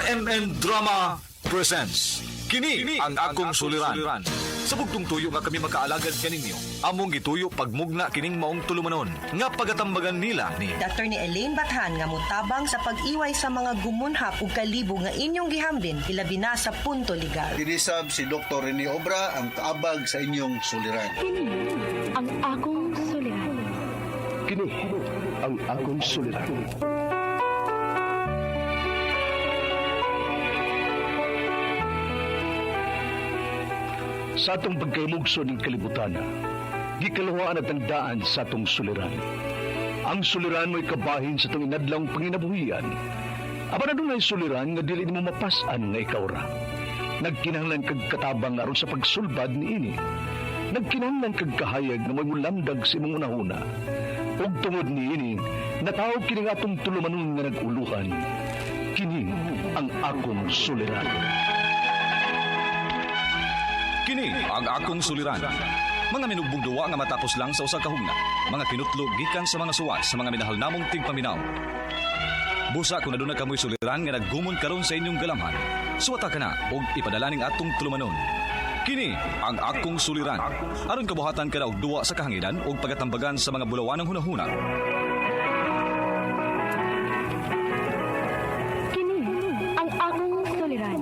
RMN Drama presents Kini ang akong suliran. Sa bugtong tuyo nga kami makaalagad kaninyo, among gituyo pagmugna kining maong tulumanon nga pagatambagan nila ni Dr. ni Elaine Bathan nga mutabang sa pag-iway sa mga gumunhap ug kalibo nga inyong gihambin hilabi na sa punto legal. Dinisab si Dr. Rene Obra ang kaabag sa inyong suliran. Kini ang akong suliran. Kini ang akong suliran. Sa atong pagkaymugso ng kalibutan, gikalawaan at tandaan sa atong suliran. Ang suliran mo'y kabahin sa itong inadlang panginabuhian. Aba na doon ay suliran nga dili mo mapasan nga ikaw ra. Nagkinahanglan kag katabang aron sa pagsulbad ni ini. Nagkinahanglan kag kahayag na may mulamdag sa imong unahuna. Ug tungod ni ini, natawag kini nga atong tulumanon nga naguluhan. Kini ang akong suliran. Kini ang akong suliran. Mga minugbong duwa nga matapos lang sa usa ka hugna. Mga kinutlog gikan sa mga suwat sa mga minahal namong tigpaminaw. Busa kung naduna kamoy suliran nga naggumon karon sa inyong galamhan. Suwata ka na og ipadala ning atong tulumanon. Kini ang akong suliran. Aron kabuhatan ka na og duwa sa kahanginan og pagatambagan sa mga bulawan ng hunahuna. Kini ang akong suliran.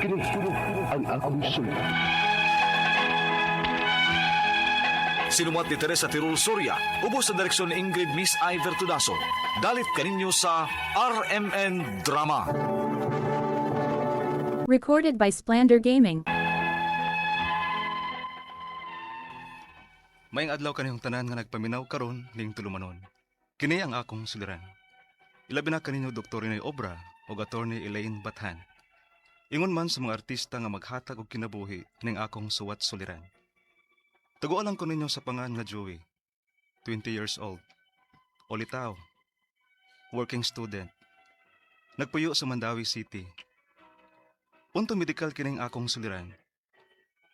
Kini ang akong suliran. Sinumat ni Teresa Tirul Soria, ubos sa direksyon ni Ingrid Miss Iver Tudaso. Dalit kaninyo sa RMN Drama. Recorded by Splander Gaming. Mayang adlaw kaniyong tanan nga nagpaminaw karon ning tulumanon. Kini ang akong suliran. Ilabi na kaninyo Dr. Rene Obra o Attorney Elaine Bathan. Ingon man sa mga artista nga maghatag og kinabuhi ning akong suwat suliran. Tagualang ko ninyo sa pangan nga Joey, 20 years old, Olitaw, working student, nagpuyo sa Mandawi City. Unto medical kining akong suliran.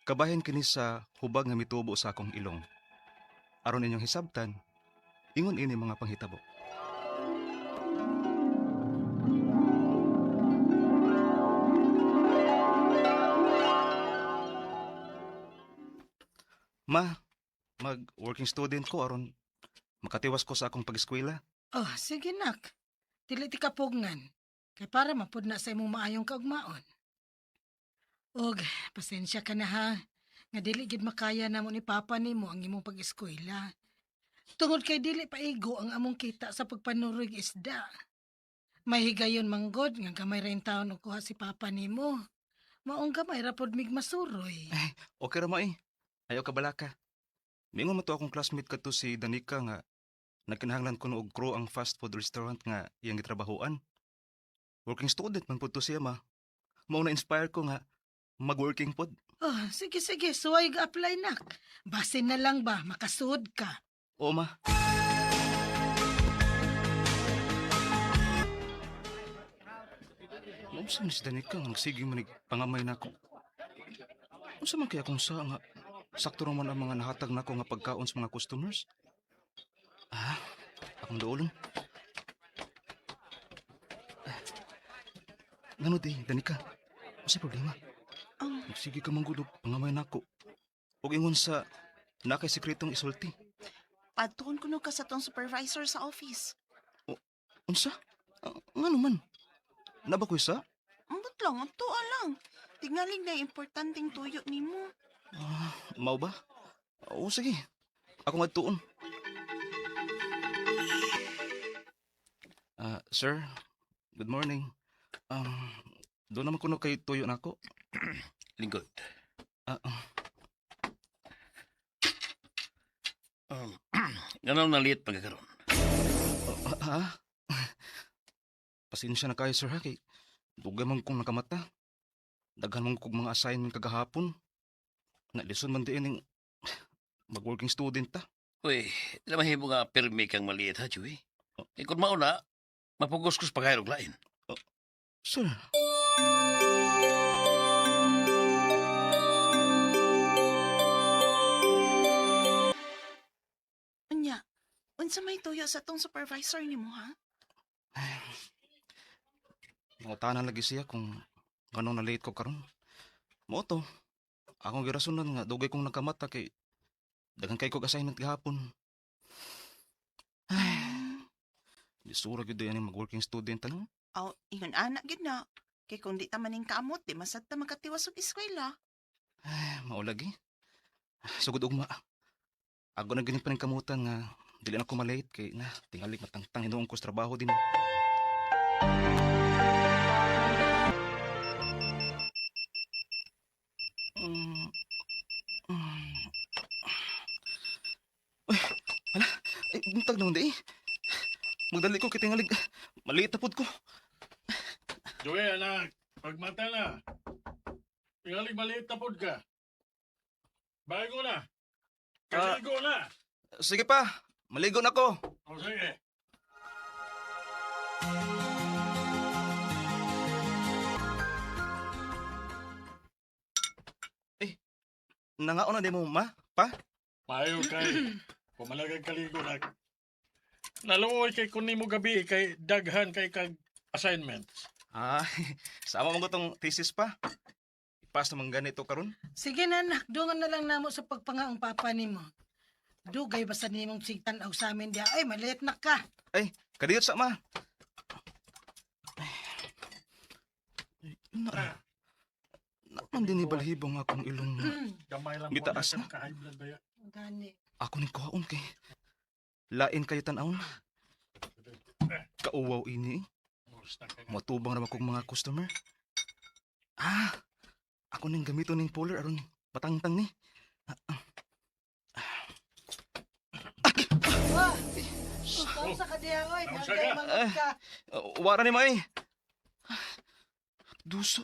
Kabahin kini sa hubag nga mitubo sa akong ilong. Aron inyong hisabtan, ingon ini mga panghitabo. Ma, mag-working student ko aron makatiwas ko sa akong pag-eskwela. Oh, sige nak. Dili ti kapugngan. Kay para mapud na sa imong maayong kaugmaon. Og, pasensya ka na ha. Nga dili gid makaya namo ni Papa nimo ang imong pag-eskwela. Tungod kay dili paigo ang among kita sa pagpanurig isda. May higayon manggod nga gamay ra in taon og kuha si Papa nimo. Maong gamay ra pod mig masuroy. Okay ra ma eh. Ayaw ka balaka. Mingon mo to akong classmate kadto si Danica nga nagkinahanglan ko og crew ang fast food restaurant nga iyang gitrabahoan. Working student man pud to siya ma. Mao na inspire ko nga mag-working pod. Oh, sige. Suway ga-apply nak. Basin na lang ba, makasuod ka. Oo ma. Mabsa ni si Danica nga sige manig pangamay nako. Unsa man kaya kung sa nga sakto naman ang mga nahatag nako nga pagkaon sa mga customers? Akong doolon. Ngano di, Danica? Masa problema? Sige ka manggulog, pangamay nako. Huwag ingon sa nakay sikretong isulti. Padtuon ko ka sa tong supervisor sa office. Unsa? Ngano man? Nabakoy sa? Ambot lang, tuwa lang. Tingaling na importanteng tuyo nimo. Mao ba? Oo, sige. Ako nga tuon. Sir, good morning. Doon naman kuno kay tuyo na ako. Lingkod. Ganaw na liit pagkakaroon. Pasensya na kayo, sir, ha? Kay dugay man kong nakamata. Daghan man kong mga assignment kagahapon. Nalison man din yung mag-working student ta. Uy, di naman himo nga pirmi kang maliit ha, Joey. Kung mauna, mapugos-kus pagkairog lain. Sir. Anya, unsa may tuyo sa tong supervisor nimo ha? Ngutanan lagi siya kung anong na-late ko karon. Mo to. Akong girasunan nga dugay kong nagkamata kay daghang kay kog assignment gihapon. Ay, di sura gyud yan mag-working student ano. Aw, ingon anak gid na. Kay kung di ta maning kamot, di masad ta makatiwas og eskwela. Ay, maulagi. Sugod ugma. Ako na ganit pa ning kamutan nga dili na ko malate kay na tingali matangtang hinuon ko sa trabaho din. Mm, mm. Uy, hala, ay, buntag naman di. Magdali ko kitingalig. Maliit na pud ko. Joey, anak, pagmata na. Tingalig maliit na pod ka. Bago na. Kaligo na. Sige pa, maligo na ko. O sige. Nangaon na di mo, ma? Pa? Mayo kay. Pumalagag kaligo na. Naluoy kay kunin mo gabi kay daghan kay kag assignments. Ah, sama mo tong thesis pa. Ipas naman ganito karon. Sige na anak, dungan na lang namo sa pagpangaong papa nimo. Dugay basta nimong sigtan og sa amin dia. Ay, maliit na ka. Ay, kadiyot sa ma. Ay, naman din ni balhibong akong ilong. Gamay lang Bitaas mo na. ka high blood ba ya? Gani. Ako ning kuhaon kay. Lain kayo tanawon. Kauwaw ini. Musta ka nga? Matubang naman kong mga customer. Ah, ako ning gamito ning puller aron patangtang ni. Wah! Ikaw sa kadiya, oy. Ang Dagay saga. mangot ka. Wara ni may. Duso.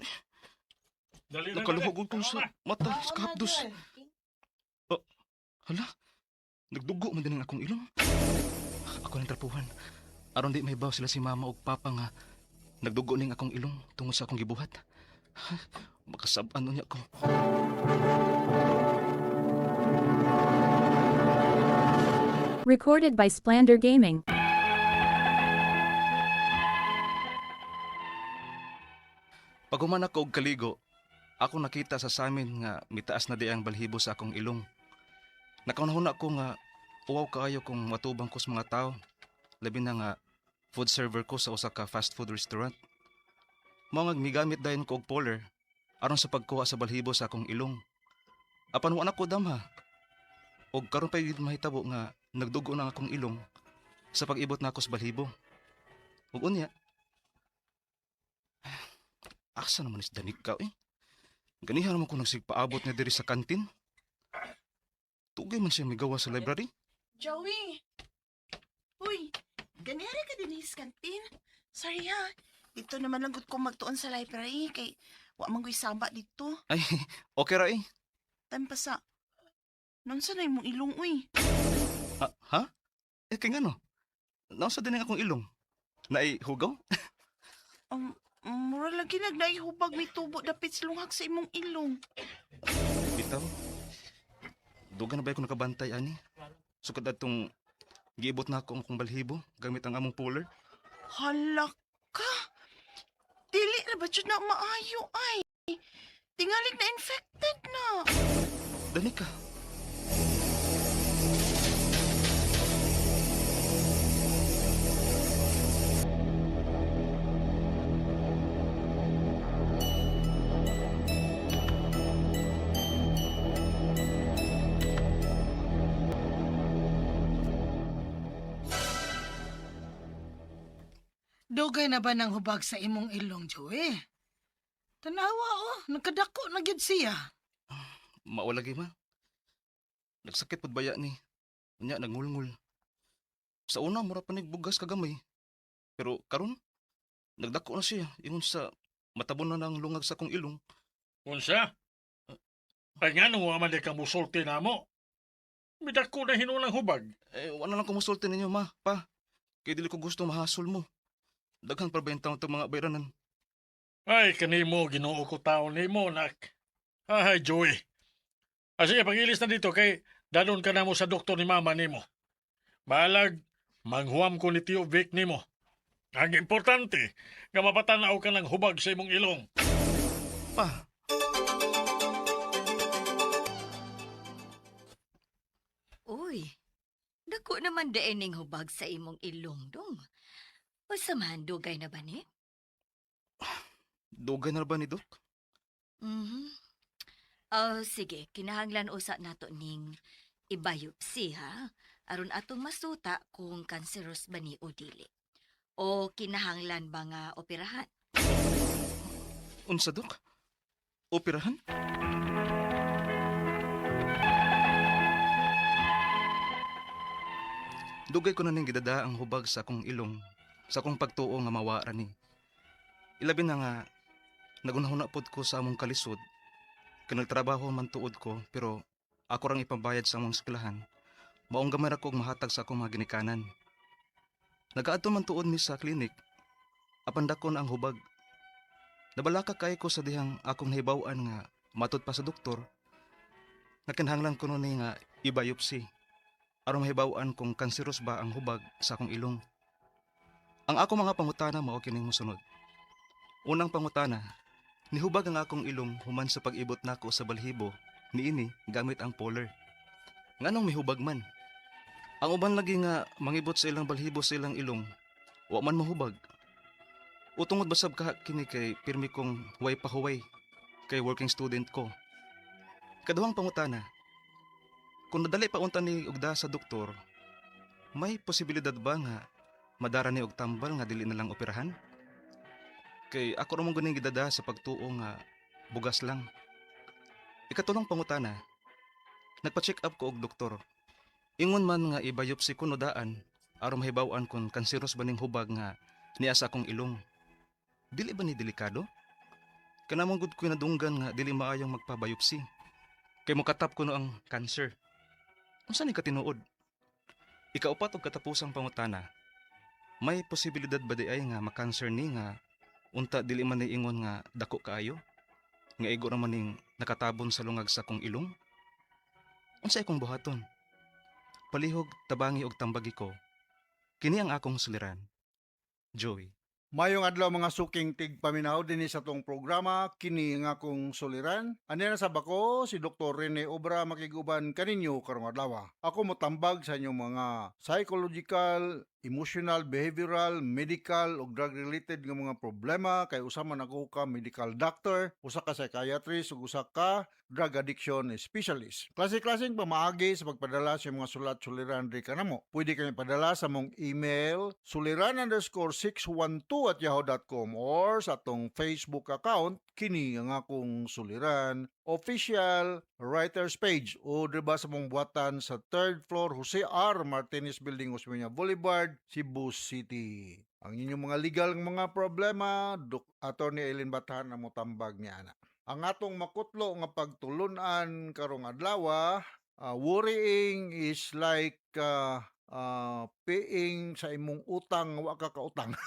Dali na. Nakaluhog ko sa mata. Baon na, Skapdos. Joel. Hala. Nagdugo man din ang akong ilong. Ako nang trapuhan. Aron di may baw sila si mama ug papa nga nagdugo ning akong ilong tungod sa akong gibuhat. Makasab-an niya ko. Recorded by Splander Gaming. Pag human ako og kaligo, ako nakita sa samin nga mitaas na di ang balhibo sa akong ilong. Nakaunahon ako nga uwaw kaayo kung matubang ko sa mga tao. Labi na nga food server ko sa usa ka fast food restaurant. Mao nga migamit dayon ko og puller aron sa pagkuha sa balhibo sa akong ilong. Apan wa na ko damha. Og karon pa gid mahitabo nga nagdugo na akong ilong sa pag-ibot na ako sa balhibo. Ug unya, asa naman is danig ka eh. Ganihan naman ko nagsigpaabot niya diri sa kantin. Tugay man siya migawa sa library. Joey! Uy, ganyan ka din sa kantin. Sorry ha. Dito naman lang gud ko magtuon sa library kay wa man ko'y samba dito. Ay, okay ra eh. Tan pa sa... Nonsa na imong ilong, uy. Ha? Eh, kay nga no? Nausa din ang akong ilong. Naay hugaw? Mura lagi nagnaihubag may tubo dapit silunghag sa imong ilong. Bitaw. Duga na ba ako nakabantay, ani? Sukad atong giibot na ako ang akong balhibo gamit ang among puller. Hala ka! Dili na ba dyan na maayo ay? Tingalig na infected na. Dani ka. Dugay na ba ng hubag sa imong ilong, Joey? Tanawa, oh. Nagkadako na gyud siya. Maulagi ma. Nagsakit pud baya ni. Unya nagngulngul. Sa una mura pa nagbugas kagamay. Pero karon nagdako na siya ingon sa matabon na ng lungag sa kong ilong. Unsa? Ay nga nung waman di ka musulti na mo. Midak ko na hinulang hubag. Eh wala lang kumusulti ninyo ma, pa. Kay dili ko gusto mahasol mo. Daghan pa ba yung taong mga bayranan? Ay, kanimo, ginoo ko taon ni mo, nak. Ay, Joey. Sige, pag-ilis na dito kay dadon ka na mo sa doktor ni mama ni mo. Balag, manghuam ko ni Tio Vic ni mo. Ang importante, nga mapatanaw ka ng hubag sa imong ilong. Pa, Uy, dako naman ning hubag sa imong ilong dong. O samahan dugay na ba ni? dugay na ba ni Dok? Sige, kinahanglan usa nato ning ibayopsi ha. Aron atong masuta kung kanseros ba ni o dili. O kinahanglan ba nga operahan? Unsa, Dok? Operahan? Dugay ko na ning gidada ang hubag sa akong ilong, sa akong pagtuo nga mawara ni. Ilabi na nga, nagunahuna pod ko sa among kalisod, kanagtrabaho man tuod ko, pero ako rang ipambayad sa among eskwelahan. Maong gamay ra ko og mahatag sa akong mga ginikanan. Nagaadto man tuod mi sa klinik, apan dakon ang hubag. Nabalaka kay ko sa dihang akong nahibaw-an nga matud pa sa doktor, nga kinahanglan ko nun nga ibayopsi aron mahibaw-an kung kanseros ba ang hubag sa akong ilong. Ang ako mga pangutana mao kining mosunod. Unang pangutana, nihubag ang akong ilong human sa pag-ibot nako sa balhibo niini gamit ang polar. Nganong mihubag man? Ang uban lagi nga mangibot sa ilang balhibo sa ilang ilong, wa man mahubag. Utungod basab ka kini kay pirmi kong huway pahuway kay working student ko. Kaduhang pangutana, kung nadali pa unta ni ugda sa doktor, may posibilidad ba nga madara ni og tambal nga dili na lang operahan? Kay ako ra mong guning gidada sa pagtuo nga bugas lang. Ikatulong pangutana, nagpa-check up ko og doktor. Ingon man nga ibayopsi ko no daan aron mahibaw-an kung kanseros ba ning hubag nga niya sa akong ilong. Dili ba ni delikado? Kanamong gud ko nadunggan nga dili maayong magpabayopsi. Kay mokatap ko no ang cancer. Unsa ni katinuod? Ikaupat og katapusang pangutana, may posibilidad ba di ay nga makanser ni nga unta dili man ni ingon nga dako kaayo? Nga igo ra man ning nakatabon sa lungag sa kong ilong? Unsa akong buhaton? Palihog tabangi og tambagi ko. Kini ang akong suliran. Joey. Mayong adlaw mga suking tigpaminaw dinhi sa tong programa kini nga akong suliran. Ani na sa bako si Dr. Rene Obra makiguban kaninyo karong adlaw. Ako motambag sa inyong mga psychological, emotional, behavioral, medical ug drug related nga mga problema kay usa man ako ka medical doctor, usa ka psychiatrist ug usa ka drug addiction specialist. Klase-klaseng pamaagi sa pagpadala sa mga sulat-suliran diri kanamo. Pwede kami padala sa mong email suliran_612@yahoo.com or sa atong Facebook account kini ang akong suliran official writers page o diba sa mong buhatan sa 3rd floor Jose R. Martinez Building, Osmeña Boulevard, Cebu City. Ang inyong mga legal ng mga problema, Attorney Eileen Bathan ang motambag niya ana. Ang atong makutlo nga pagtulunan karong adlaw, worrying is like paying sa imong utang wa ka kautang.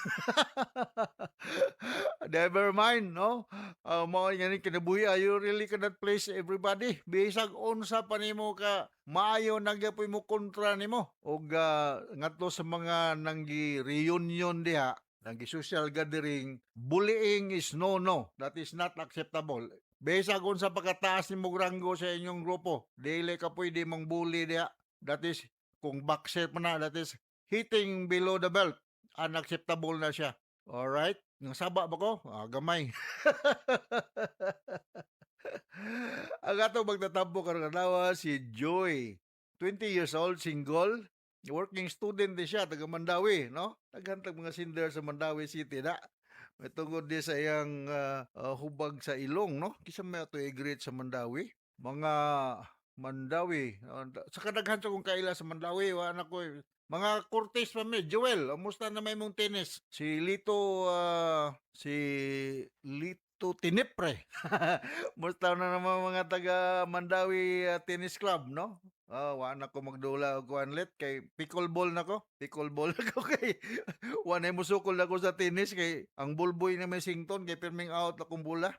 Never mind, no? Mao nga ni kinabuhi, you really cannot please everybody. Bisag unsa pa nimo ka maayo nagyapoy mo kontra nimo. Og ngadto sa mga nanggi reunion diha, nanggi social gathering, bullying is no. That is not acceptable. Bisag unsa pagkataas nimo ranggo sa inyong grupo, dili ka pwede mang bully diha. That is kung boxer pa na, that is hitting below the belt. Unacceptable na siya. Alright? Nasaba ba ko? Gamay. Ang atong magtatampo karong adlaw si Joy. 20 years old, single. Working student din siya, taga Mandawi, no? Taghantag mga sinder sa Mandawi City na. May tungod din sa iyang hubag sa ilong, no? Kisa may ito i-greet sa Mandawi. Mga Mandawi. Sa kadaghan sa kong kaila sa Mandawi, anak ko, mga Cortez pa may, Joel, amusta na may mong tennis? Si Lito Tinipre. Musta na naman mga taga Mandawi Tennis Club, no? Wala ko magdula og kuanlet kay pickleball nako kay wala mo sukol nako sa tennis kay ang bulboy na may sington kay perming out akong bola.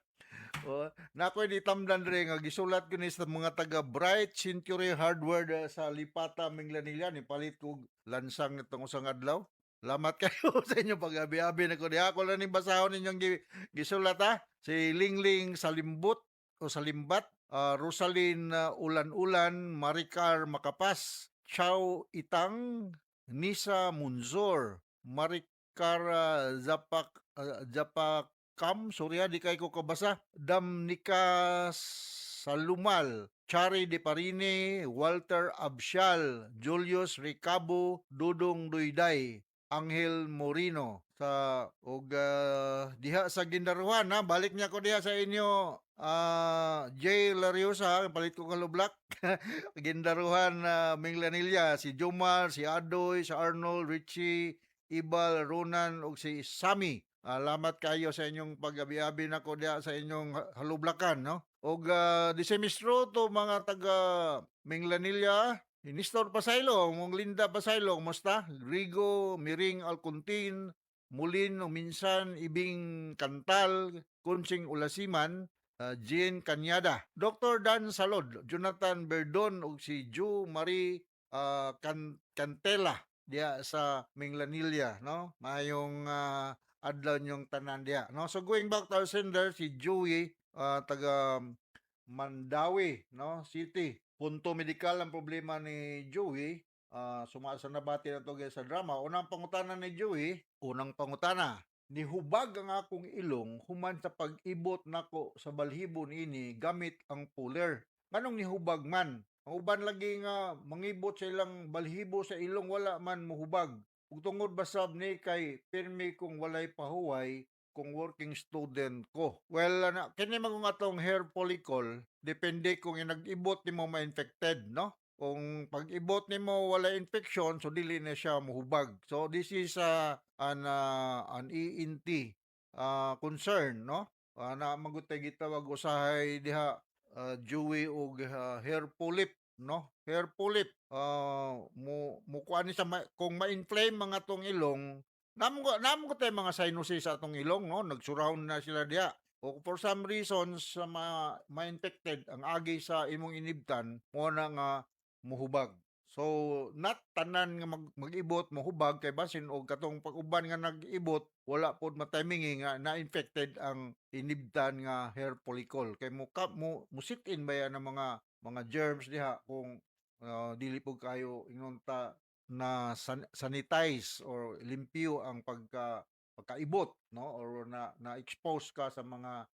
Nakoy di tamdan dre nga gisulat ko ni sa mga taga Bright Century Hardware sa Lipata Minglanilla ni palit ko lansang nitong usang adlaw. Salamat kayo sa inyong pag-abi-abi na ko. Di ako lang ning basahon ninyong gisulat ha. Si Lingling Salimbut o Salimbat, Rosalyn Ulan-Ulan, Maricar Makapas, Chow Itang, Nisa Munzor, Maricar Japakam, sorry di kay ko kabasa, Damnika Salumal, Chari De Parine, Walter Absyal, Julius Ricabo, Dudong Duyday, Angel Morino sa diha sa Gindaruhan ha. Balik niya ko diha sa inyo J. Lariosa, palit ko kalublak. Gindaruhan Minglanilla, si Jomar, si Adoy, si Arnold, Richie, Ibal, Ronan ug si Sami. Salamat kayo sa inyong pag-abi-abi na ko diha sa inyong halublakan no. Og di semestro to mga taga Minglanilla, Nistor Pasailong, mong Linda Pasailong, musta? Rigo, Miring Alcontin, Mulin, minsan Ibing Kantal, Kunsing Ulasiman, Jean Kanyada, Dr. Dan Salod, Jonathan Berdon, ug si Ju Marie Cantela diya sa Minglanilla, no? Mayong adlaw nyong tanan diya, no? So going back to our sender, si Joey, taga Mandawi, no? City. Punto medikal ang problema ni Joey. Sumasa na bati na to sa drama. Unang pangutana ni Joey, unang pangutana, nihubag ang akong ilong human sa pag-ibot nako sa balhibo ini gamit ang puller. Nganong nihubag man? Ang uban lagi nga mangibot sa ilang balhibo sa ilong wala man muhubag. Ug tungod basab ni kay pirmi kung walay pahuway kung working student ko. Well, kini magong atong hair follicle, depende kung nag-ibot nimo ma-infected, no? Kung pag-ibot nimo wala infection, so dili na siya muhubag. So this is an ENT concern, no? Na magutay gitawag usahay diha Joey og hair polyp, no? Hair polyp mo kuan ni sa kung ma-inflame mga tong ilong, namo ko tay mga sinuses sa atong ilong, no? Nagsurround na sila diha. O for some reasons ma-infected ang agi sa imong inibtan, mo na nga muhubag. So not tanan nga mag-ibot mohubag kay basin og katong pag-uban nga nag-ibot wala pod matimingi nga na-infected ang inibtan nga hair follicle kay mo sit in ba yan ng mga germs diha kung dili po kayo ingon ta na sanitize or limpyo ang pagkaibot, no, or na-expose ka sa mga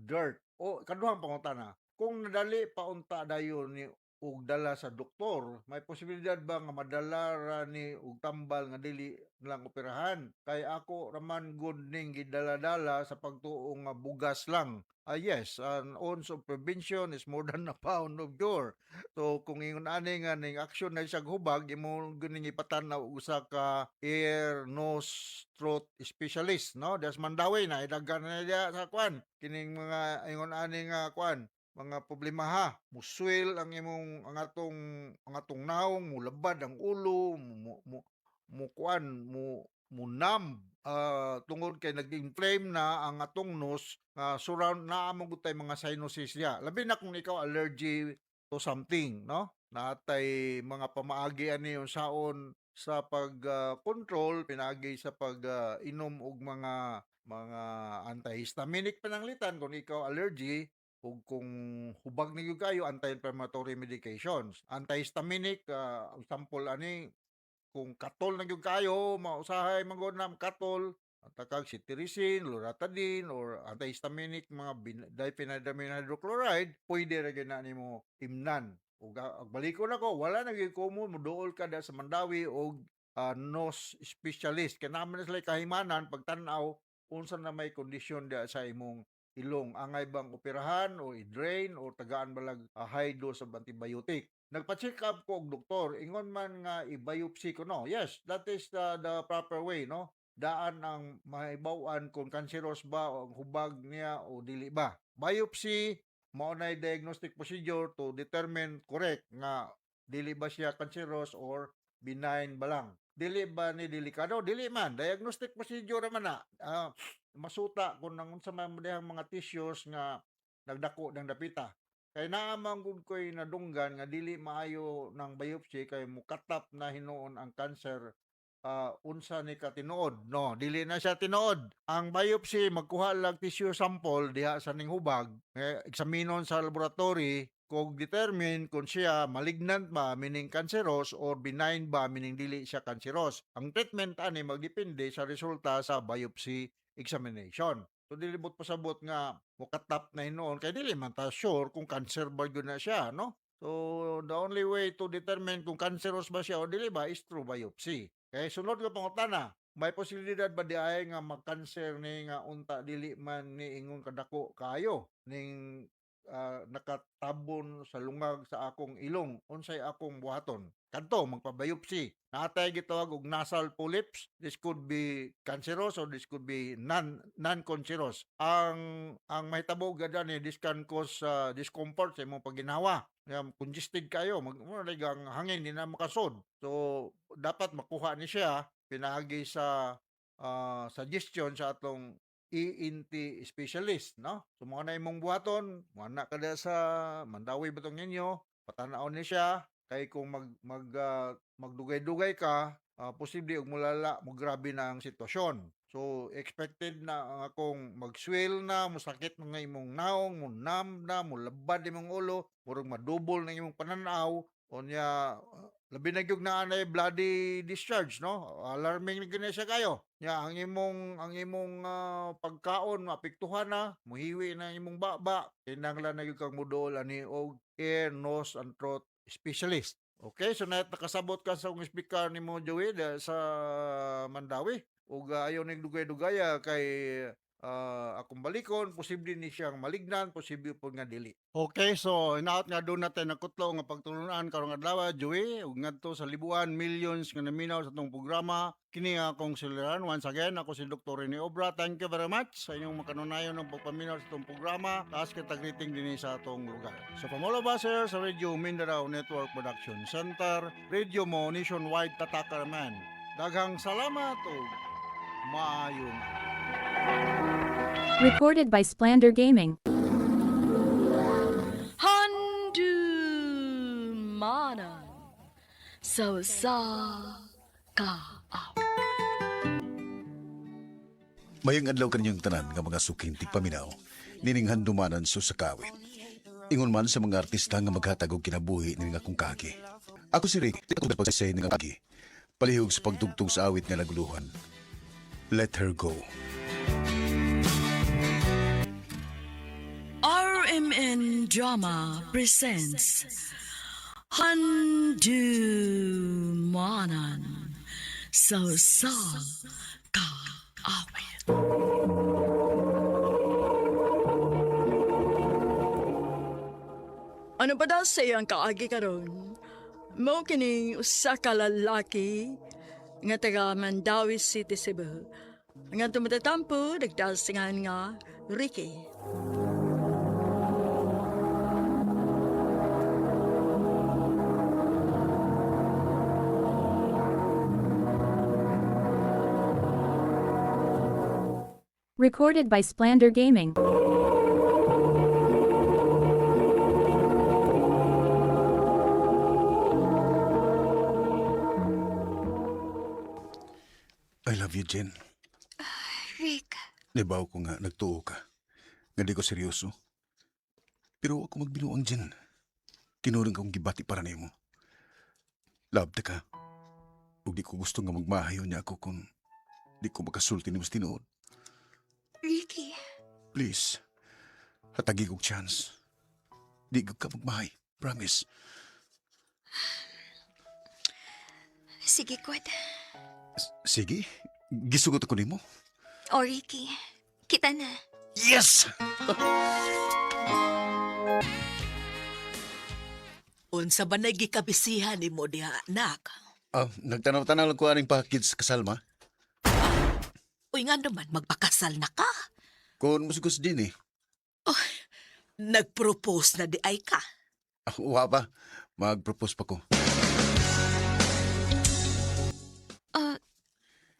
dirt. O kaduhang pangutana, kung nadali paunta dayon ni ug dala sa doktor, may posibilidad ba nga madala ra ni ug tambal nga dili lang operahan? Kay ako raman good ning gidala-dala sa pagtuo nga bugas lang. Yes, an ounce of prevention is more than a pound of cure. So kung ingon ani nga ning action na siya hubag, imo guning ipatanaw usa ka ear, nose, throat specialist, no? Das Mandawi na idagan na diya sa kwan. Kining mga ingon ani nga kwan, mga problema ha, muswil ang imong ang atong naong, mulabad ang ulo, munam tungod kay nag-inflame na ang atong nose, surround na among gutay mga sinuses niya. Labi na kung ikaw allergy to something, no? Natay mga pamaagi ani saon sa pag-control pinagi sa pag-inom og mga antihistaminic pananglitan kung ikaw allergy. Ug kung hubag niyo kayo, anti-inflammatory medications. Antihistaminic, example ani, kung katol na gyud kayo, mausahay manggod na katol, takag cetirizine, loratadine, or antihistaminic, mga diphenhydramine hydrochloride, pwede ra gyud na nimo imnan. Ug baliko na ko, wala na gyud komo, muduol ka da sa Mandawi og nose specialist. Kaya naman na sila kahimanan, pagtanaw, unsa na may kondisyon da sa imong ilong, angay bang operahan o i-drain o tagaan balag high dose of antibiotic. Nagpa-check up ko og doktor, ingon man nga i-biopsy ko, no. Yes, that is the proper way, no. Daan ang mahibaw-an kung cancerous ba o ang hubag niya o dili ba. Biopsy mao nay diagnostic procedure to determine correct nga dili ba siya cancerous or benign ba lang. Dili ba ni delikado? Dili man. Diagnostic procedure man na. Masuta kung unsa man dihang mga tissues nga nagdako ng dapita. Kay naamang gud ko'y nadunggan nga dili maayo ng biopsy kay mukatap na hinuon ang cancer unsa ni ka tinuod. No, dili na siya tinuod. Ang biopsy magkuha lang tissue sample diha sa ning hubag, eksaminon sa laboratory kung determine kung siya malignant ba meaning cancerous or benign ba meaning dili siya cancerous. Ang treatment ani magdepende sa resulta sa biopsy examination. So dili bot pasabot nga mukatap na hinuon kay dili man ta sure kung cancer ba gyud na siya, no? So the only way to determine kung cancerous ba siya o dili ba is through biopsy. Kaya sunod ko pangutana, may posibilidad ba di ay nga mag-cancer ni nga unta dili man ni ingon kadako kayo ning nakatabon sa lungag sa akong ilong unsay akong buhaton kadto magpabiopsy natay gitawag og nasal polyps. This could be cancerous or this could be non-cancerous. Ang mahitabo gada ni this can cause discomfort sa imong paginawa. Congested kayo, ang hangin di na makasod. So dapat makuha ni siya pinaagi sa suggestion sa atong ENT specialist, no? So mga na imong buhaton, mana kada sa Mandawi batong ninyo, patanaw ni siya kay kung magdugay-dugay ka, posible og mulala, mo grabe na ang sitwasyon. So expected na ang akong mag-swell na, musakit nga imong naong, mo numb na, mo labad imong ulo, murag madubol na imong pananaw, unya labi na gyud na anay bloody discharge, no? Alarming ni gani siya kayo. Ya ang imong pagkaon maapektuhan na, muhiwi na imong baba, kinahanglan na gyud kang moduol ani og ear, nose and throat specialist. Okay, so nakasabot ka sa akong speaker nimo Joey sa Mandawi ug ayaw ning dugay-dugaya kay akong balikon, posible ni siyang malignan, posible po nga dili. Okay, so inaot nga doon natin nakutlo nga pagtulunan karong adlaw, Joey, ug ngadto sa libuan, millions nga naminaw sa itong programa. Kini nga akong suliran. Once again, ako si Dr. Rene Obra. Thank you very much sa inyong makanunayon ng pagpaminaw sa itong programa. Taas kita greeting din sa atong lugar. So from all of us here sa Radio Mindanao Network Production Center, Radio mo nationwide Tatakaman. Daghang salamat o maayong. Recorded by Splander Gaming. Handumanan sa ka. Mayang adlaw kanyang tanan nga mga suking tigpaminaw, nining handumanan sa sakawit. Ingon man sa mga artista nga maghatag og kinabuhi ning akong kagi. Ako si Rick, ako pagpasay ning kagi. Palihog sa pagtugtog sa awit nga naguluhan. Let Her Go. RMN Drama presents Handumanan sa ka-awit. Ano ba daw sa iyang kaagi karon? Mao kini usa ka lalaki nga taga Mandawi City, Cebu. Nga tumatatampo nagdasingan nga Ricky. Recorded by Splander Gaming. I love you, Jen. Rick, Nabaw ko nga nagtuo ka. Nga di ko seryoso. Pero ako magbinuang, Jen. Kinurang kong gibati para nimo. Love ta ka. Ug di ko gusto nga magmahayo niya ako kung di ko makasulti ni mas tinuod. Ricky. Please, hatagi kong chance. Di ko ka magmahay. Promise. Sige, Kwad. Sige, gisugot ako nimo. O, Ricky, kita na. Yes! Unsa ba nagikabisihan ni mo diha, anak? Nagtanaw-tanaw lang ko aning pakids kasalma. Uy nga naman, magpakasal na ka. Kung musigos din eh. Nag-propose na di ay ka. Wa pa. Mag-propose pa ko.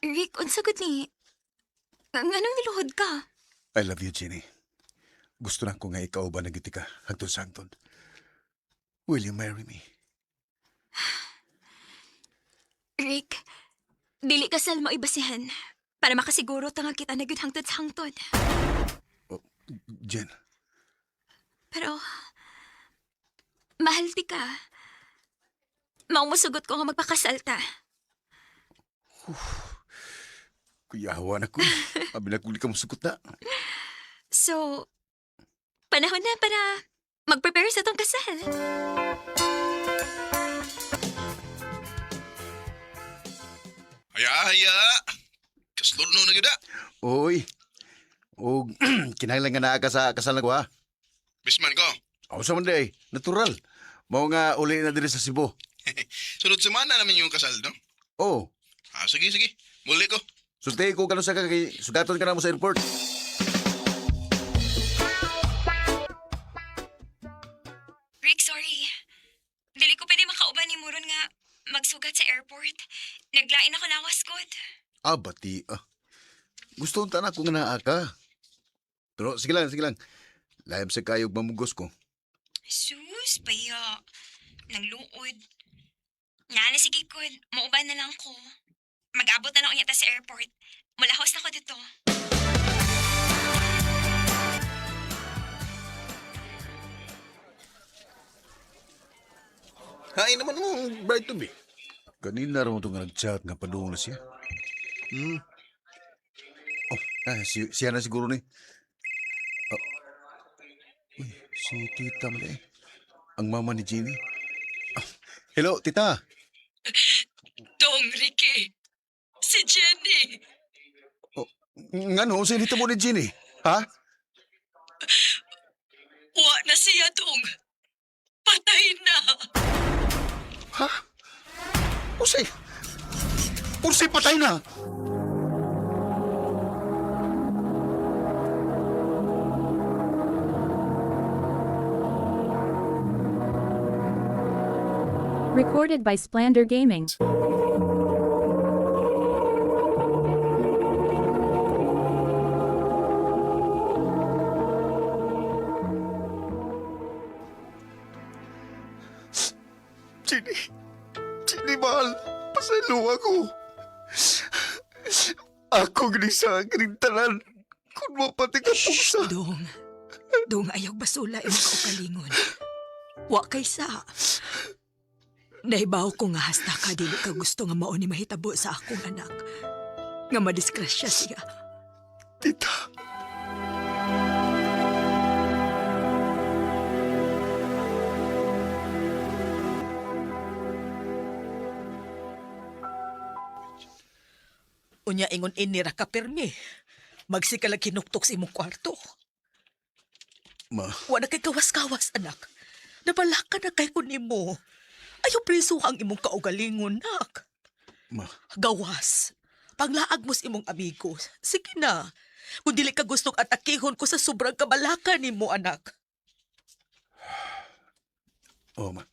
Rick, unsagod ni... Anong niluhod ka? I love you, Jenny. Gusto na ko nga ikaw ba nagiti ka hangtod-sangtod. Will you marry me? Rick, Dili kasal mo ibasihan para makasiguro tanga kita na gud hangtod sa hangtod. Jen, Pero, mahal ti ka. Maumusugot ko nga magpakasal ta. kuyawan ako. Abi na kung di ka masukot na. So, panahon na para mag-prepare sa tong kasal. Haya. Kaslor no na gida. Oy. O, kinahanglan nga naa ka sa kasal na ko ha. Bisman ko. Ako sa manday, natural. Mao nga uli na diri sa Cebu. Sunod semana namin yung kasal, no? Oo. Sige. Muli ko. Sulti ko kano sa kay sugaton ka na mo sa airport. Rick, sorry. Dili ko pwede makauban ni Muron nga magsugat sa airport. Naglain ako lawas kod. Bati. Gusto unta na ko nga naa ka. Pero sige lang. Layab sa kayog mamugos ko. Sus, paya. Nangluod. Nala, sige kod. Mauban na lang ko. Mag-abot na lang unyata sa airport. Mulahos na ko dito. Hain naman mong bride to be. Kanina raw ito nga nag-chat nga padung na siya. Siya na siguro ni. Uy, si tita mo na eh. Ang mama ni Jenny. Hello, tita. Dong, Ricky. Si Jenny. Ngano, sinita mo ni Jenny? Ha? Wa na siya, Dong. Patay na. Ha? Usay patay na. Recorded by Splander Gaming. Jenny, mahal. Pasalo ako. Ako ginisa, ginintalan. Kung mapati ka puksa. Dong, ayaw basula imong kaukalingon. Wa kaysa. Naibaw ko nga hasta ka dili ka gusto nga mao ni mahitabo sa akong anak. Nga madisgrasya siya. Tita. Unya ingon inira ka pirmi. Magsikalag hinuktok sa imong kwarto. Ma. Wa na kay kawas-kawas, anak. Nabalaka na kay kunimo. Ayaw preso ang imong kaugalingon, nak. Ma. Gawas. Panglaag mo sa imong amigo. Sige na. Kung dili ka gustong atakihon ko sa sobrang kabalaka nimo, anak. Ma.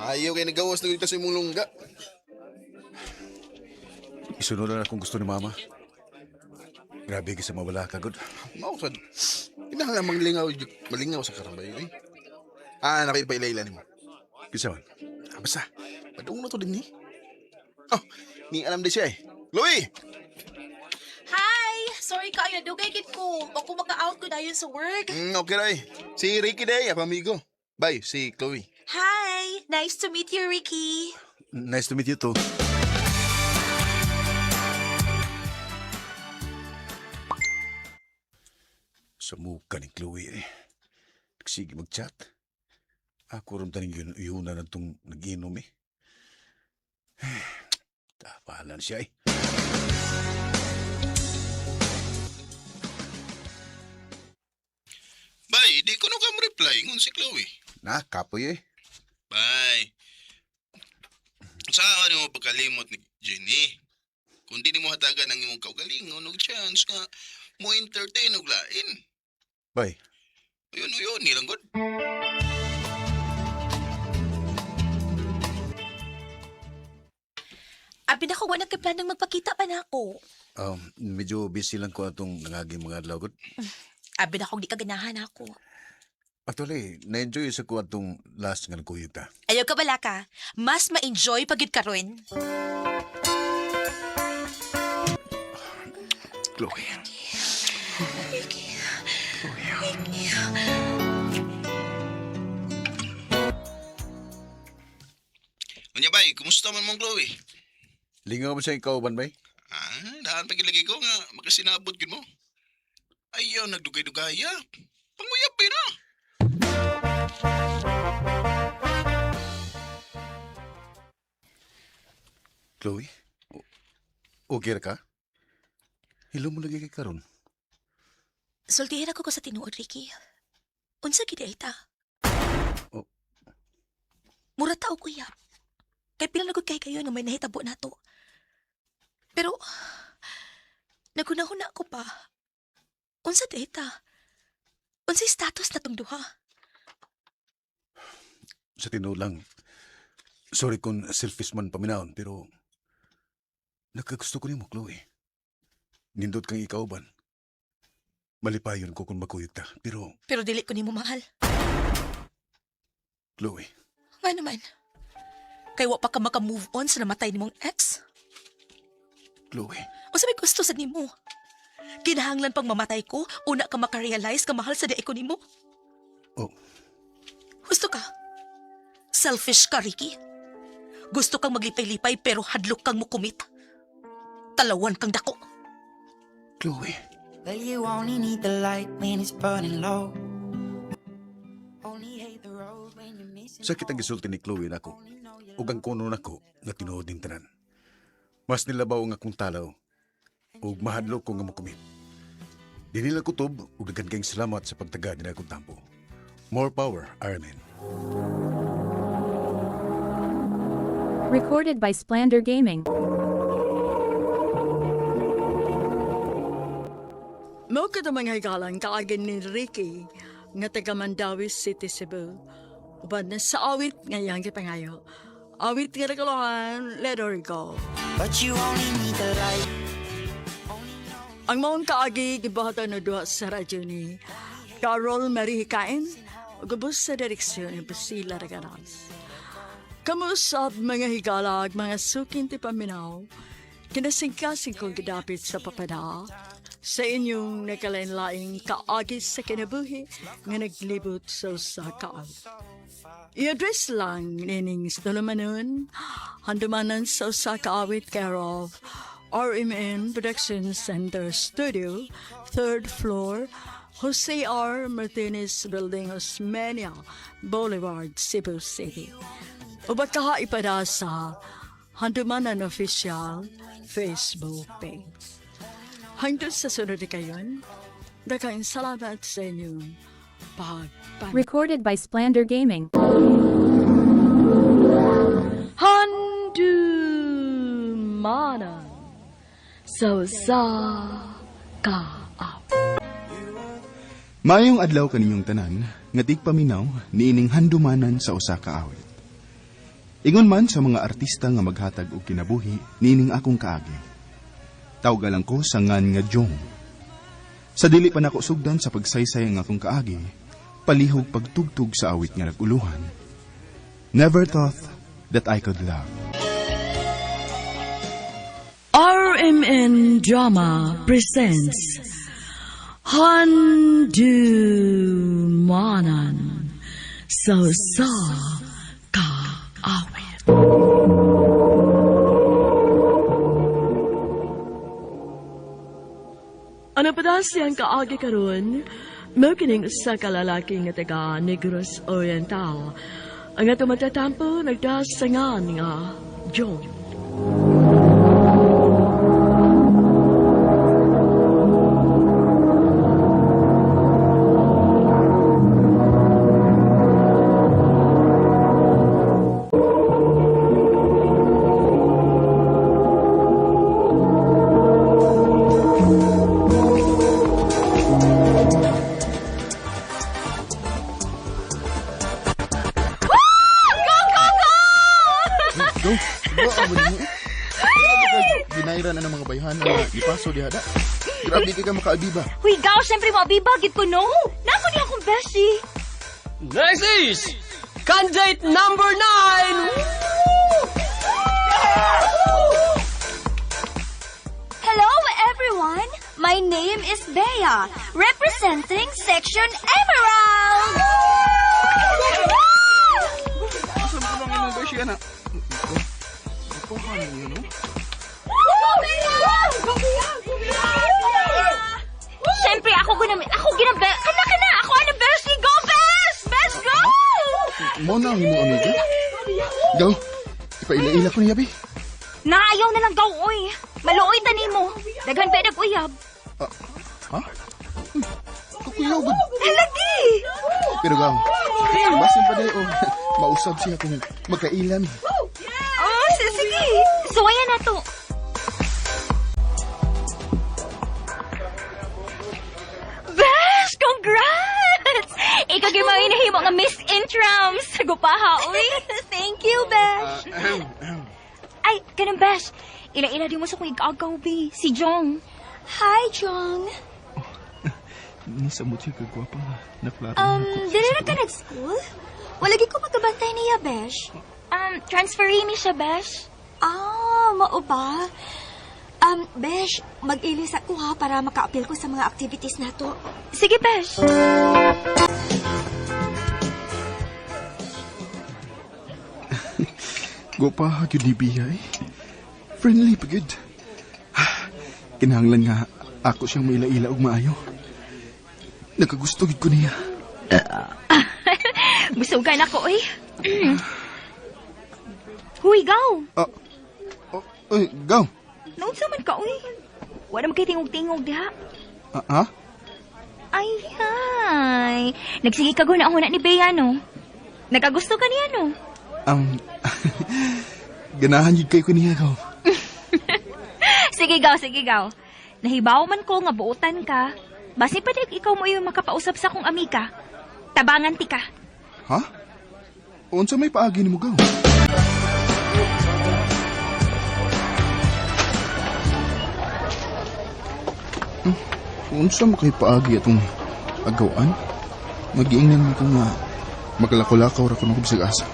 Ayaw kayo nagawas na dito sa imong lungga. Isunod na kung gusto ni Mama. Grabe ka sa mawala ka, God. Mausad. Kinahanglan malingaw sa karambay, eh. Nakita pa ilaylan mo. Kisa man? Basta, padung na to din ni. Ni alam din siya eh. Louie! Hi! Sorry ka, dugay kit ko. Bako maka-out ko dayon sa work. Okay, Ray. Si Ricky day, amigo. Bye, si Chloe. Hi! Nice to meet you, Ricky. Nice to meet you too. Sa muka ni Chloe eh. Nagsige mag-chat. Ako rin taning yun na itong nag-inom eh. Tapalan siya eh. Bye, di ko no ka reply ngun si Chloe. Kapoy eh. Bye. Saan mo pagkalimot ni Jenny? Kung di mo hatagan ang imong kaugalingon, og chance nga mo entertain og lain. Bye. Yun, nilang god. Abi na ko, wala kay planong magpakita pa na ako. Medyo busy lang ko atong nangaging mga adlaw gud. Abi na ko, di ka ganahan ako. Actually, na-enjoy sa ko atong last nga nagkuyog ta. Ayaw ka bala ka, mas ma-enjoy pagid karon. Chloe. Unya bay, kumusta man mong Chloe? Lingaw mo sa ikaw, ban bay? Daan pagilagi ko nga makasinabot gid mo. Ayaw nagdugay-dugaya. Panguyap pa na. Chloe? Okay ra ka? Hilo mo lagi kay karon. Sultihin ako ko sa tinuod, Ricky. Unsa gid ay ta? Oh. Mura tao kuya. Kay pila nagod kay kayo nga may nahitabo nato. Pero nagunahon ako pa. Unsa data? Unsay status natong duha? Sa tinuod lang. Sorry kung selfish man paminahon, pero nagkagusto ko nimo, Chloe. Nindot kang ikaw ban. Malipayon ko kung makuyog ta, pero Pero dili ko nimo mahal. Chloe, Nga naman. Kay wa pa ka maka-move on sa namatay nimong ex? Chloe. O sabi gusto sa nimo? Kinahanglan pang mamatay ko, una ka makarealize ka mahal sa daig ko nimo? Oh. Gusto ka? Selfish ka, Ricky? Gusto kang maglipay-lipay pero hadlok kang mukumit? Talawan kang dako? Chloe. Well, you only need the light when it's burning low. Only hate the road when you're missing. Sakit ang gisulti ni Chloe nako. Ug ang kuno nako nga tinuod ning tanan. Mas nilabaw nga akong talaw. Ug mahadlok ko nga mokumit. Dili lang kutob ug daghan kayong salamat sa pagtaga nila akong tampo. More power, Iron Man. Recorded by Splander Gaming. Mo ka mga higalang kaagin ni Ricky nga taga Mandawi City, Cebu. Ubad na sa awit ngayang kipangayo. Awit nga nagalohan, let her go. But you only need the light. Ang maong kaagi gibahatan na duha sa radyo ni Carol Marie Hikain ug gubos sa direksyon ni Priscilla Raganas. Kamusap mga higalag, mga suking ti paminaw, kinasingkasing kong gidapit sa papada sa inyong nakalain-laing kaagi sa kinabuhi nga naglibot sa usa ka adlaw. I-address lang nining Stolomanon, handumanan sa usa ka awit care of RMN Production Center Studio, 3rd floor, Jose R. Martinez Building, Osmeña Boulevard, Cebu City. Ubat kaha ipada sa Handumanan Official Facebook page. Hanggang sa sunod kayon, daghang salamat sa inyong pagpanunood. Recorded by Splander Gaming. Handumanan sa kaap. Maayong adlaw kaninyong tanan, nga tigpaminaw niining handumanan sa usa ka awit. Ingon man sa mga artista nga maghatag og kinabuhi niining akong kaagi. Tawgalan ko sa ngan nga Jong. Sa dili pa nako sugdan sa pagsaysay nga akong kaagi, palihog pagtugtog sa awit nga naguluhan. Never thought that I could love. RMN Drama presents Handumanan sa kaawit. Ano pa daw siyang kaagi karon? Makining sa kalalaki nga taga Negros Oriental. Ang ato matatampo nagdasangan nga John. Ipaso di hada. Grabe ka makaabiba. Huy, gaw, siyempre mo, abibagit ko, no? Nako niya akong beshi. Next is candidate number 9. Hello, everyone. My name is Bea, representing Section Emerald. Asa mo lang imong beshi ana? Ako ka niyo no? Siyempre, ako ginambe. Kana, ako ano, Beshi, go, Besh! Besh, go! Mo na ang imong amiga. Gaw, ipaila-ila ko niya, Bi. Naayaw na lang gaw, oy. Maluoy tani mo. Daghan pa nag-uyab. Ha? Kakuyaw ba? Lagi! Pero gaw, basin pa dayo mausab siya kung magkailan. Oh, sige. Suwaya na to. Besh, congrats! Ikaw gimay nahimo nga Miss Intrams. Gupaha, oy. Thank you, Besh. Ay, ganun, Besh. Ila-ila di mo sa kong ig-agaw, Bi. Si Jong. Hi, Jong. Nasamot siya kagwapa nga. Naklaro Dili na ka nag-school? Walagi ko magkabantay niya, Besh. Transferee mi siya, Besh. Mao ba? Besh, mag-ilis ako ha para maka-appeal ko sa mga activities na to. Sige, Besh. Gwapa yun ni Bia eh. Friendly pa good. Kinahanglan nga ako siyang maila-ila og maayo. Nakagusto gid ko niya. Busugan ako, oy. Huy, gaw. Oy, gaw. Naunsa man ka, oy. Wala man kay tingog-tingog diha. Ha? Ay, hay. Nagsige ka guna ako na ni Bea, no? Nakagusto ka niya, no? Ganahan yun kay ko niya, gaw. Sige, gaw. Nahibaw man ko nga buutan ka. Basi pa rin ikaw mo yung makapausap sa kong amiga. Tabangan ti ka. Ha? Unsa may paagi ni mo, gaw? Unsa makay paagi atong agawan? Magiingnan mo ko nga magalako-lakaw ra ko ng bisag-asa.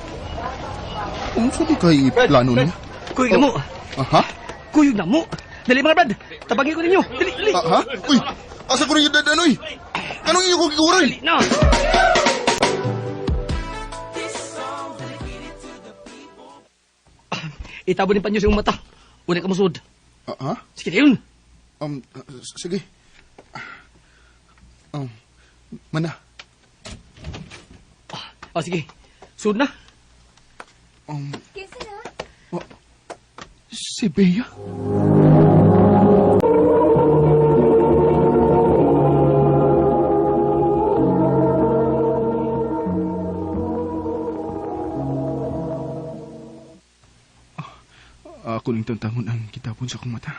Unsa di kay plano niya? Kuyog na mo. Aha? Kuyog na mo. Dali mga brad. Tabangin ko ninyo. Dali. Ha? Uy! Asa ko ninyo dadanoy? Anong iyo ko giguray? No. Itabo ni panyo sa iyong mata. Una ka masud. Ha? Sige na yun. Sige. Mana? Sige. Sud na. Si Bea? Ako ning tantangon ang kitapon sa akong mata.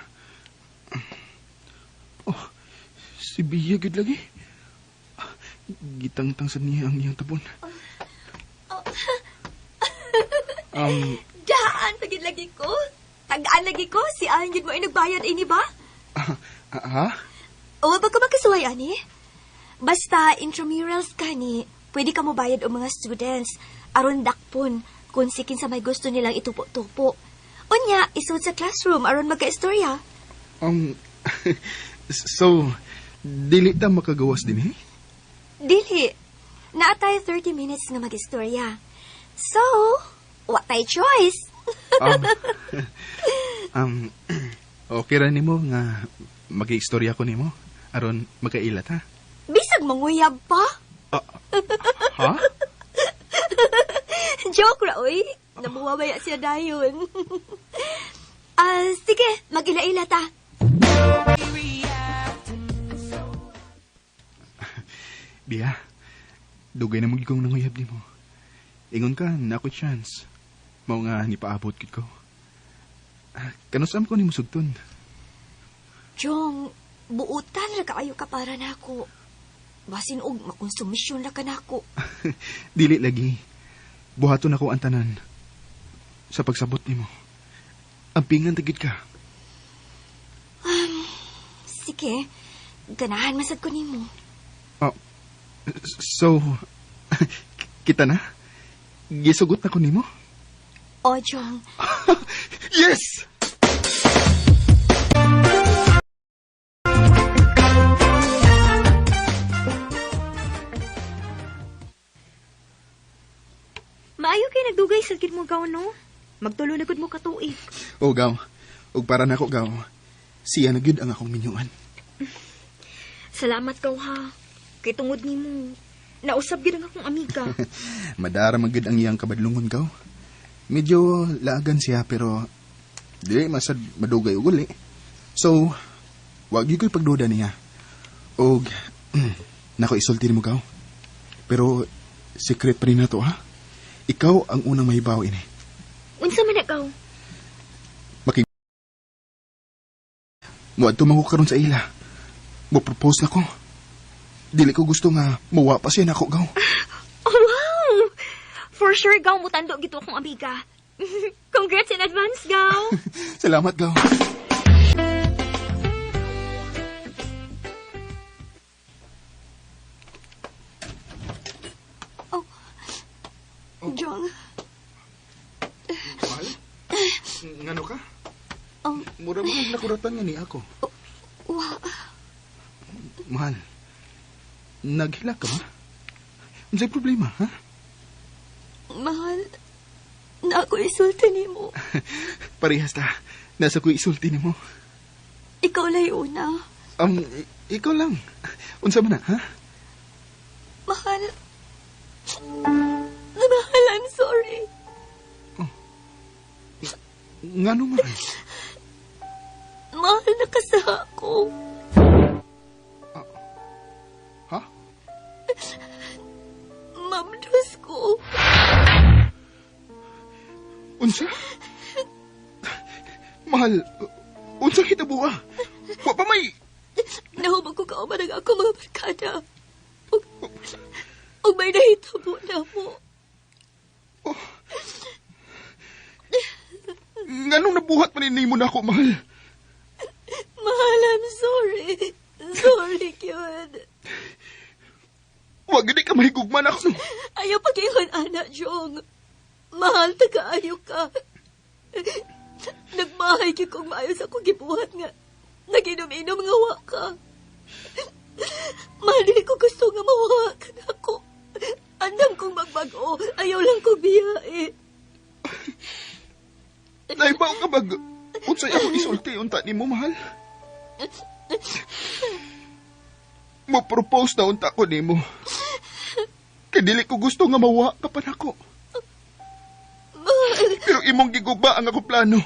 Si Bea gid lagi. Gitangtang sa niya ang iyang tabon. Daan, pagid lagi ko. Tagaan lagi ko. Si Alan yun mo ay nagbayad, ini ba? Ha? O, wag ka magkasuway, ani? Basta, intramurals ka ni, pwede ka mo bayad o mga students. Aron dakpon, kung sikin sa may gusto nilang itupo-tupo. Unya, isod sa classroom, aron magka-istorya. So, dili ta makagawas din eh? Dili. Naatay 30 minutes nga mag-istorya. So, what tay choice? Okay ra nimo nga mag-istorya ko nimo aron magkailat ha. Bisag manguyab pa? Ha? Joke ra oy. Nabuwabaya siya dayon. Sige, mag-ila-ila ta. Bia, dugay na magigong nanguyab nimo. Ingon ka, na ako chance. Mao nga nipaabot gid ko. Kanusam ko nimo sugton. Jong, buutan ra kaayo ka para nako. Basin og makonsumisyon ra ka nako. Dili lagi. Buhaton ako ang tanan. Sa pagsabot nimo. Ampingan tagid ka. lalaki. Ganahan masad ko nimo. So, kita na? Gisugot na ko nimo? O, Jong. Yes! Maayo kay nagdugay sa gid mo gaw, no? Magtulo na gud mo katuig. O gaw, ug para nako gaw, siya na gyud ang akong minyuan. Salamat kaw ha. Kay tungod nimo, nausab gid ang akong amiga. Madara man gyud ang iyang kabadlungon gaw. Medyo laagan siya pero dili masad madugay ug uli. So, wag gyud ko'y pagduda niya. Og nako isulti mo gaw. Pero secret pa rin na to ha. Ikaw ang unang mahibaw ini. Unsa man ikaw? Muadto man ko karon sa ila. Mo propose na ko. Dili ko gusto nga mawa pa siya nako gaw. Oh, wow! For sure, gaw mo tando gito akong amiga. Congrats in advance, gaw! Salamat gaw. Jong. Mahal? Ngano ka? Oh. Mura mo nakuratan nga ni ako. Wa. Mahal, naghila ka ba? Unsay problema, ha? Mahal, na ako isulti nimo. Parehas ta. Nasa ko isulti nimo. Ikaw lay una. Ikaw lang. Unsa man na, ha? Mahal. Mahal, I'm sorry. Ngano mahal? Mahal, nakasaha ko. Ha? Mamdos ko. Unsa? Mahal, unsa hitabuha? Wa pa may... Nahubog ko kauban ang ako mga barkada. Og may nahitabo na mo. Nganong nabuhat man mo na ako, mahal? Mahal, I'm sorry. Sorry, Kyun. Wag gini ka mahigugman ako. Ayaw pag-ingon, anak, Jong. Mahal, taga-ayo ka. Nagmahay ki kong maayos ako gibuhat nga. Naginom-inom nga wa ka. Mahal, dili ko gusto nga mawa ka na ako. Andam kong magbago. Ayaw lang ko biyain. Naibaw ka bag... Unsay ako isulti unta ni mo, mahal? Mo-propose na unta ko ni mo. Kaya dili ko gusto nga mawa ka pa nako. Pero imong giguba ang ako plano.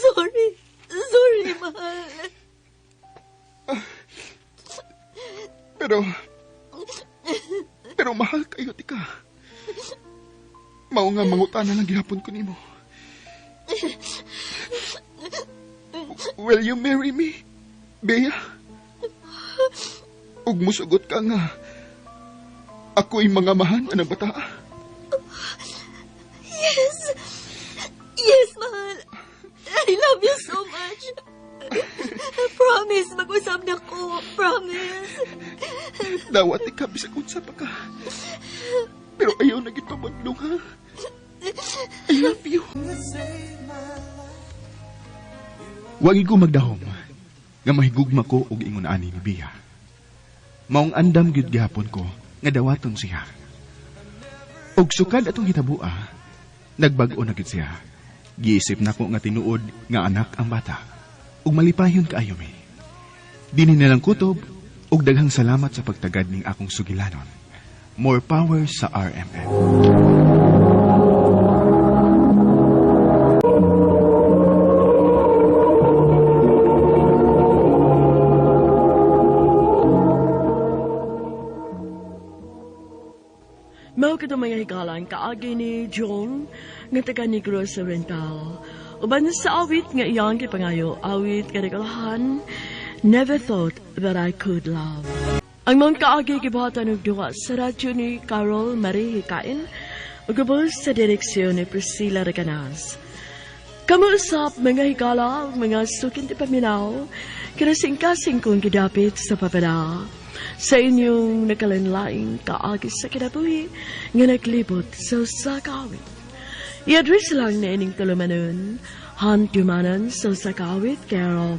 Sorry. Sorry, mahal. Pero mahal kayo, tika. Mao nga mangutana lang gihapon ko nimo. Will you marry me, Bea? Ug musugot ka nga ako'y mga mahan na bata. Yes. Yes, mahal. I love you so much. Promise, mag-usap na ko. Promise. Dawat ika, bisag unsa pa ka. Pero ayaw na gipabadlong, ha? I love you. Wagi ko magdahom nga mahigugma ko og ingon ani ni Bea. Maong andam gyud gihapon ko nga dawaton siya. Og sukad atong hitabua, nagbag-o na gyud siya. Giisip nako nga tinuod nga anak ang bata. Ug malipayon kaayo mi. Dinhi na lang kutob ug daghang salamat sa pagtagad ning akong sugilanon. More power sa RMN. Mao kita mga higalan kaagi ni John nga taga Negros Oriental. Uban sa awit nga iyang kipangayo, awit kadagalahan, Never Thought That I Could Love. Ang mga kaagi gibahatan og duwa sa radyo ni Carol Marie Hikain ug gabos sa direksyon ni Priscilla Reganas. Kamuusap mga higala ug mga sukin ti paminaw Kinasing-kasing kong gidapit sa papada sa inyong nakalanlaing kaagis sa kinabuhi nga naglibot sa usakawit. I-address lang na ining tulumanon, hantumanan sa usakawit, care of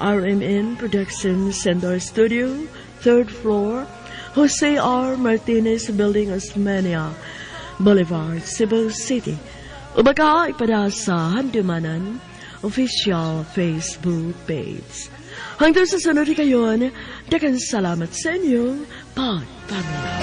RMN Productions Center Studio, 3rd floor, Jose R. Martinez Building, Osmeña Boulevard, Cebu City. Ubaga ipada sa hantumanan official Facebook page. Hanggang sa sunod kayon, daghang salamat sa inyong pagpamilya.